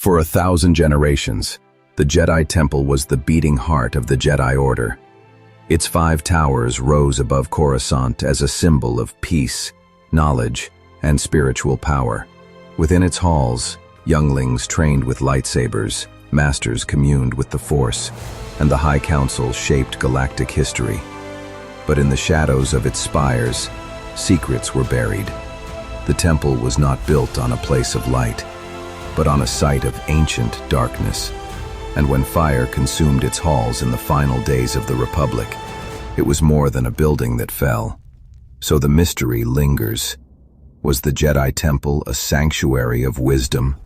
For 1,000 generations, the Jedi Temple was the beating heart of the Jedi Order. Its 5 towers rose above Coruscant as a symbol of peace, knowledge, and spiritual power. Within its halls, younglings trained with lightsabers, masters communed with the Force, and the High Council shaped galactic history. But in the shadows of its spires, secrets were buried. The temple was not built on a place of light, but on a site of ancient darkness. And when fire consumed its halls in the final days of the Republic, it was more than a building that fell. So the mystery lingers. Was the Jedi Temple a sanctuary of wisdom,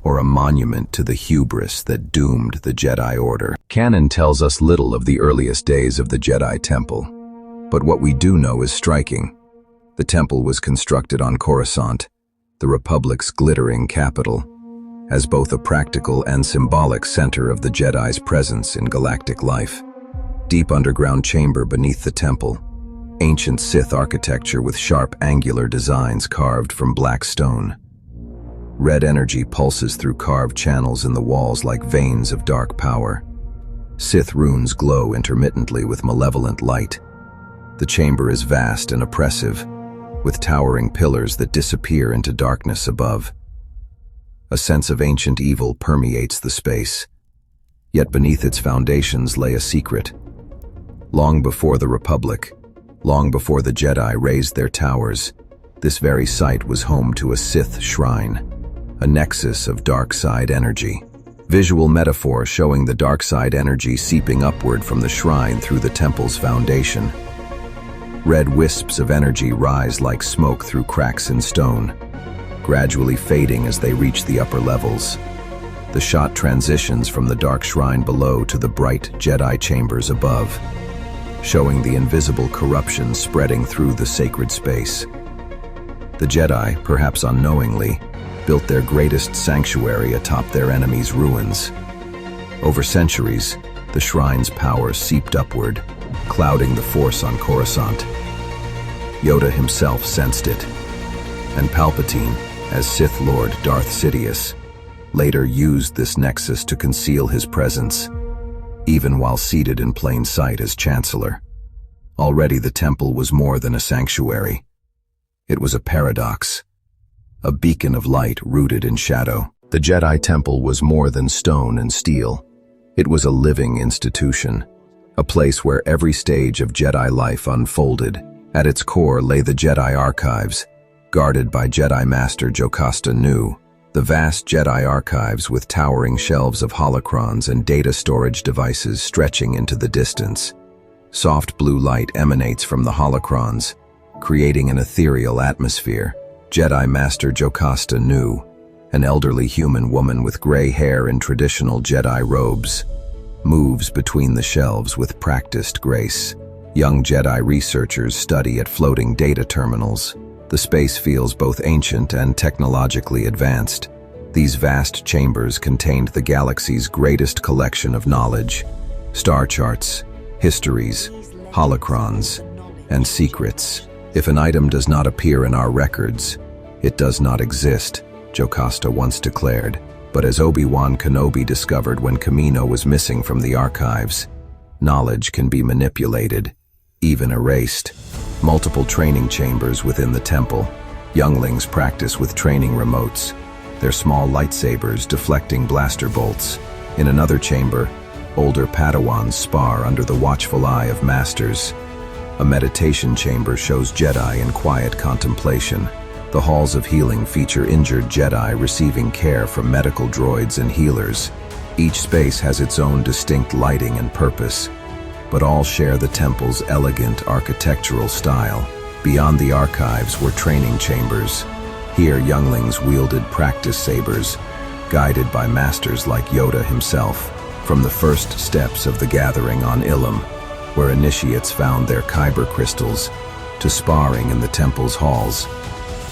or a monument to the hubris that doomed the Jedi Order? Canon tells us little of the earliest days of the Jedi Temple, but what we do know is striking. The temple was constructed on Coruscant, the Republic's glittering capital, as both a practical and symbolic center of the Jedi's presence in galactic life. Deep underground chamber beneath the temple, ancient Sith architecture with sharp angular designs carved from black stone. Red energy pulses through carved channels in the walls like veins of dark power. Sith runes glow intermittently with malevolent light. The chamber is vast and oppressive, with towering pillars that disappear into darkness above. A sense of ancient evil permeates the space, yet beneath its foundations lay a secret. Long before the Republic, long before the Jedi raised their towers, this very site was home to a Sith shrine, a nexus of dark side energy. Visual metaphor showing the dark side energy seeping upward from the shrine through the temple's foundation. Red wisps of energy rise like smoke through cracks in stone, gradually fading as they reach the upper levels. The shot transitions from the dark shrine below to the bright Jedi chambers above, showing the invisible corruption spreading through the sacred space. The Jedi, perhaps unknowingly, built their greatest sanctuary atop their enemies' ruins. Over centuries, the shrine's power seeped upward, clouding the Force on Coruscant. Yoda himself sensed it, and Palpatine, as Sith Lord Darth Sidious, later used this nexus to conceal his presence, even while seated in plain sight as Chancellor. Already the temple was more than a sanctuary. It was a paradox, a beacon of light rooted in shadow. The Jedi Temple was more than stone and steel. It was a living institution, a place where every stage of Jedi life unfolded. At its core lay the Jedi Archives, guarded by Jedi Master Jocasta Nu. The vast Jedi archives with towering shelves of holocrons and data storage devices stretching into the distance. Soft blue light emanates from the holocrons, creating an ethereal atmosphere. Jedi Master Jocasta Nu, an elderly human woman with gray hair in traditional Jedi robes, moves between the shelves with practiced grace. Young Jedi researchers study at floating data terminals. The space feels both ancient and technologically advanced. These vast chambers contained the galaxy's greatest collection of knowledge: star charts, histories, holocrons, and secrets. If an item does not appear in our records, it does not exist, Jocasta once declared. But as Obi-Wan Kenobi discovered when Kamino was missing from the archives, knowledge can be manipulated, even erased. Multiple training chambers within the temple. Younglings practice with training remotes, their small lightsabers deflecting blaster bolts. In another chamber, older Padawans spar under the watchful eye of masters. A meditation chamber shows Jedi in quiet contemplation. The halls of healing feature injured Jedi receiving care from medical droids and healers. Each space has its own distinct lighting and purpose, but all share the temple's elegant architectural style. Beyond the archives were training chambers. Here younglings wielded practice sabers, guided by masters like Yoda himself. From the first steps of the gathering on Ilum, where initiates found their kyber crystals, to sparring in the temple's halls,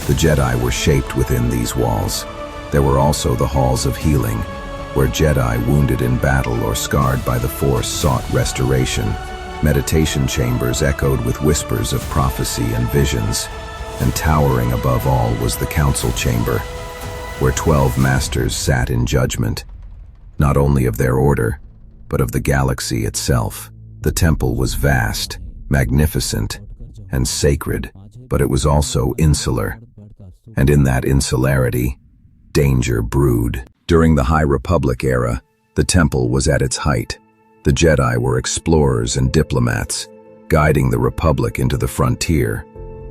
the Jedi were shaped within these walls. There were also the halls of healing, where Jedi wounded in battle or scarred by the Force sought restoration. Meditation chambers echoed with whispers of prophecy and visions, and towering above all was the Council chamber, where 12 masters sat in judgment, not only of their order, but of the galaxy itself. The temple was vast, magnificent, and sacred, but it was also insular. And in that insularity, danger brewed. During the High Republic era, the temple was at its height. The Jedi were explorers and diplomats, guiding the Republic into the frontier.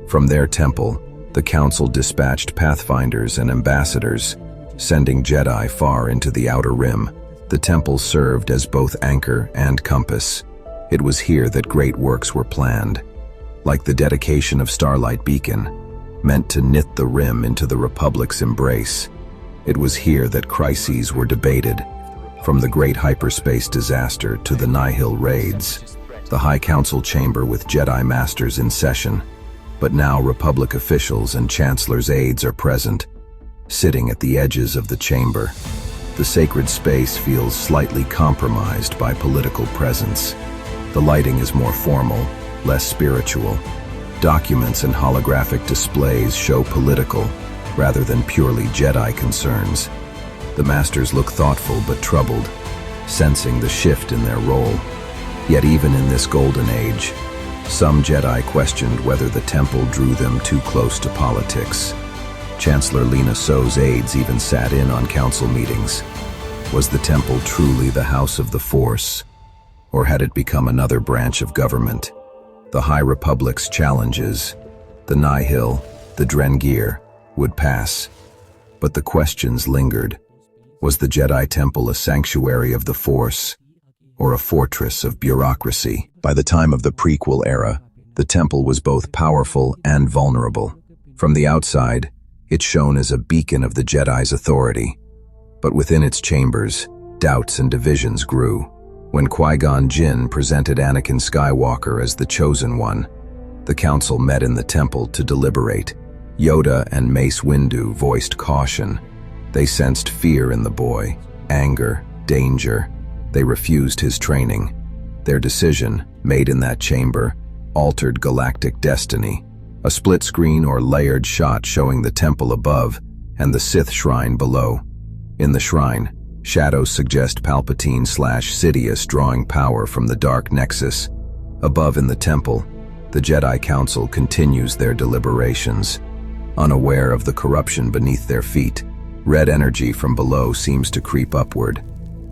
From their temple, the Council dispatched pathfinders and ambassadors, sending Jedi far into the Outer Rim. The temple served as both anchor and compass. It was here that great works were planned, like the dedication of Starlight Beacon, meant to knit the Rim into the Republic's embrace. It was here that crises were debated, from the Great Hyperspace Disaster to the Nihil raids, the High Council chamber with Jedi Masters in session. But now Republic officials and Chancellor's aides are present, sitting at the edges of the chamber. The sacred space feels slightly compromised by political presence. The lighting is more formal, less spiritual. Documents and holographic displays show political, rather than purely Jedi concerns. The Masters look thoughtful but troubled, sensing the shift in their role. Yet even in this golden age, some Jedi questioned whether the temple drew them too close to politics. Chancellor Lina So's aides even sat in on council meetings. Was the temple truly the house of the Force, or had it become another branch of government? The High Republic's challenges, the Nihil, the Drengir, would pass, but the questions lingered. Was the Jedi Temple a sanctuary of the Force, or a fortress of bureaucracy? By the time of the prequel era, the temple was both powerful and vulnerable. From the outside, it shone as a beacon of the Jedi's authority. But within its chambers, doubts and divisions grew. When Qui-Gon Jinn presented Anakin Skywalker as the Chosen One, the Council met in the temple to deliberate. Yoda and Mace Windu voiced caution. They sensed fear in the boy, anger, danger. They refused his training. Their decision, made in that chamber, altered galactic destiny. A split screen or layered shot showing the temple above and the Sith shrine below. In the shrine, shadows suggest Palpatine/Sidious drawing power from the Dark Nexus. Above in the temple, the Jedi Council continues their deliberations. Unaware of the corruption beneath their feet, red energy from below seems to creep upward,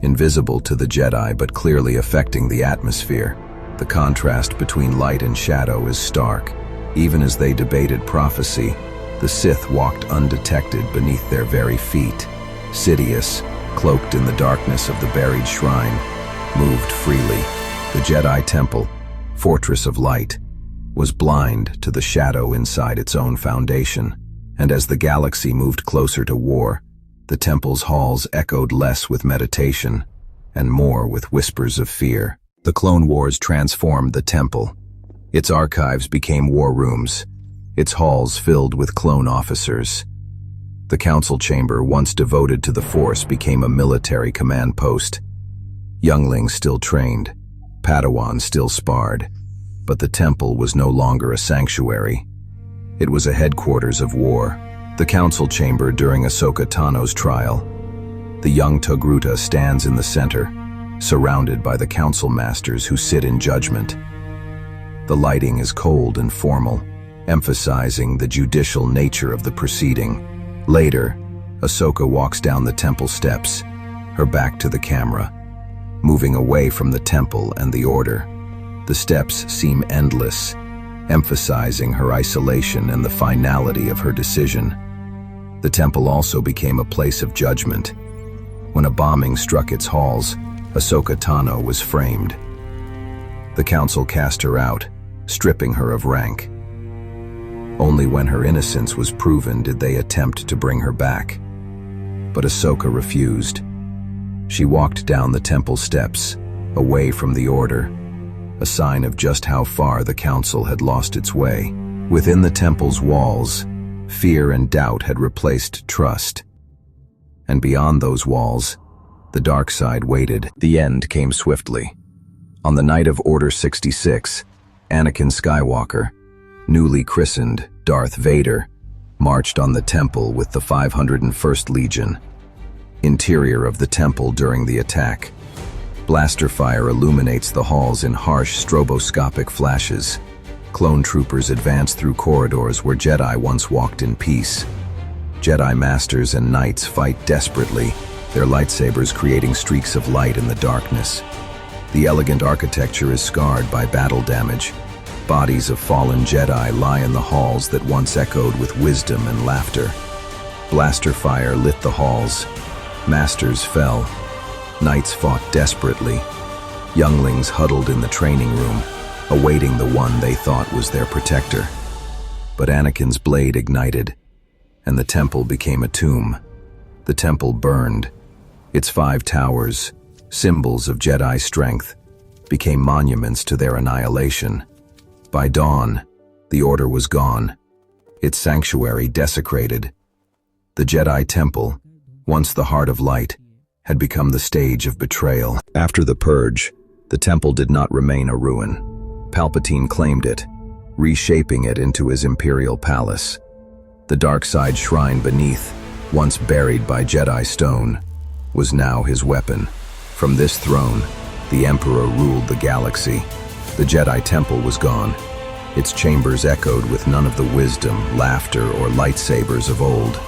invisible to the Jedi but clearly affecting the atmosphere. The contrast between light and shadow is stark. Even as they debated prophecy, the Sith walked undetected beneath their very feet. Sidious, cloaked in the darkness of the buried shrine, moved freely. The Jedi Temple, fortress of light, was blind to the shadow inside its own foundation. And as the galaxy moved closer to war, the temple's halls echoed less with meditation and more with whispers of fear. The Clone Wars transformed the temple. Its archives became war rooms, its halls filled with clone officers. The council chamber, once devoted to the Force, became a military command post. Younglings still trained, Padawans still sparred, but the temple was no longer a sanctuary. It was a headquarters of war. The council chamber during Ahsoka Tano's trial. The young Togruta stands in the center, surrounded by the council masters who sit in judgment. The lighting is cold and formal, emphasizing the judicial nature of the proceeding. Later, Ahsoka walks down the temple steps, her back to the camera, moving away from the temple and the order. The steps seem endless, emphasizing her isolation and the finality of her decision. The temple also became a place of judgment. When a bombing struck its halls, Ahsoka Tano was framed. The council cast her out, stripping her of rank. Only when her innocence was proven did they attempt to bring her back. But Ahsoka refused. She walked down the temple steps, away from the order, a sign of just how far the council had lost its way. Within the temple's walls, fear and doubt had replaced trust. And beyond those walls, the dark side waited. The end came swiftly. On the night of Order 66, Anakin Skywalker, newly christened Darth Vader, marched on the temple with the 501st Legion. Interior of the temple during the attack. Blaster fire illuminates the halls in harsh stroboscopic flashes. Clone troopers advance through corridors where Jedi once walked in peace. Jedi masters and knights fight desperately, their lightsabers creating streaks of light in the darkness. The elegant architecture is scarred by battle damage. Bodies of fallen Jedi lie in the halls that once echoed with wisdom and laughter. Blaster fire lit the halls. Masters fell. Knights fought desperately. Younglings huddled in the training room, awaiting the one they thought was their protector. But Anakin's blade ignited, and the temple became a tomb. The temple burned. Its 5 towers, symbols of Jedi strength, became monuments to their annihilation. By dawn, the Order was gone, its sanctuary desecrated. The Jedi Temple, once the heart of light, had become the stage of betrayal. After the Purge, the temple did not remain a ruin. Palpatine claimed it, reshaping it into his imperial palace. The dark side shrine beneath, once buried by Jedi stone, was now his weapon. From this throne, the Emperor ruled the galaxy. The Jedi Temple was gone. Its chambers echoed with none of the wisdom, laughter, or lightsabers of old.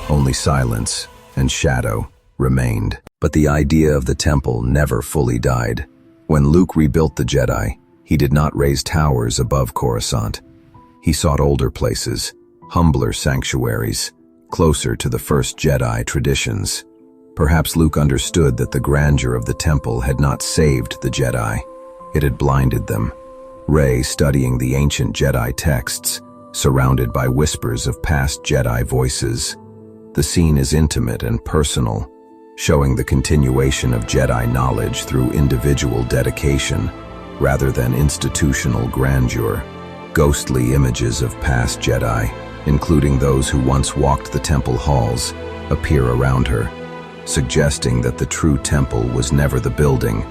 Only silence and shadow remained. But the idea of the temple never fully died. When Luke rebuilt the Jedi, he did not raise towers above Coruscant. He sought older places, humbler sanctuaries, closer to the first Jedi traditions. Perhaps Luke understood that the grandeur of the temple had not saved the Jedi. It had blinded them. Rey, studying the ancient Jedi texts, surrounded by whispers of past Jedi voices. The scene is intimate and personal, showing the continuation of Jedi knowledge through individual dedication rather than institutional grandeur. Ghostly images of past Jedi, including those who once walked the temple halls, appear around her, suggesting that the true temple was never the building,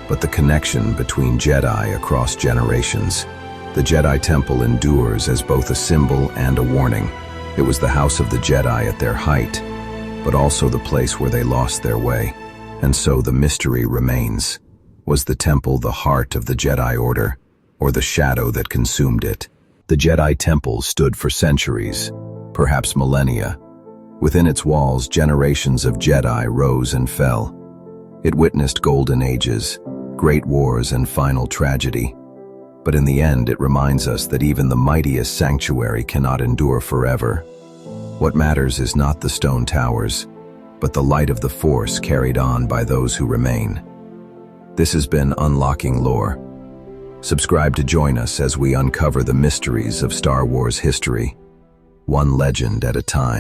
but the connection between Jedi across generations. The Jedi Temple endures as both a symbol and a warning. It was the house of the Jedi at their height, but also the place where they lost their way. And so the mystery remains. Was the temple the heart of the Jedi Order, or the shadow that consumed it? The Jedi Temple stood for centuries, perhaps millennia. Within its walls, generations of Jedi rose and fell. It witnessed golden ages, great wars, and final tragedy. But in the end, it reminds us that even the mightiest sanctuary cannot endure forever. What matters is not the stone towers, but the light of the Force carried on by those who remain. This has been Unlocking Lore. Subscribe to join us as we uncover the mysteries of Star Wars history, one legend at a time.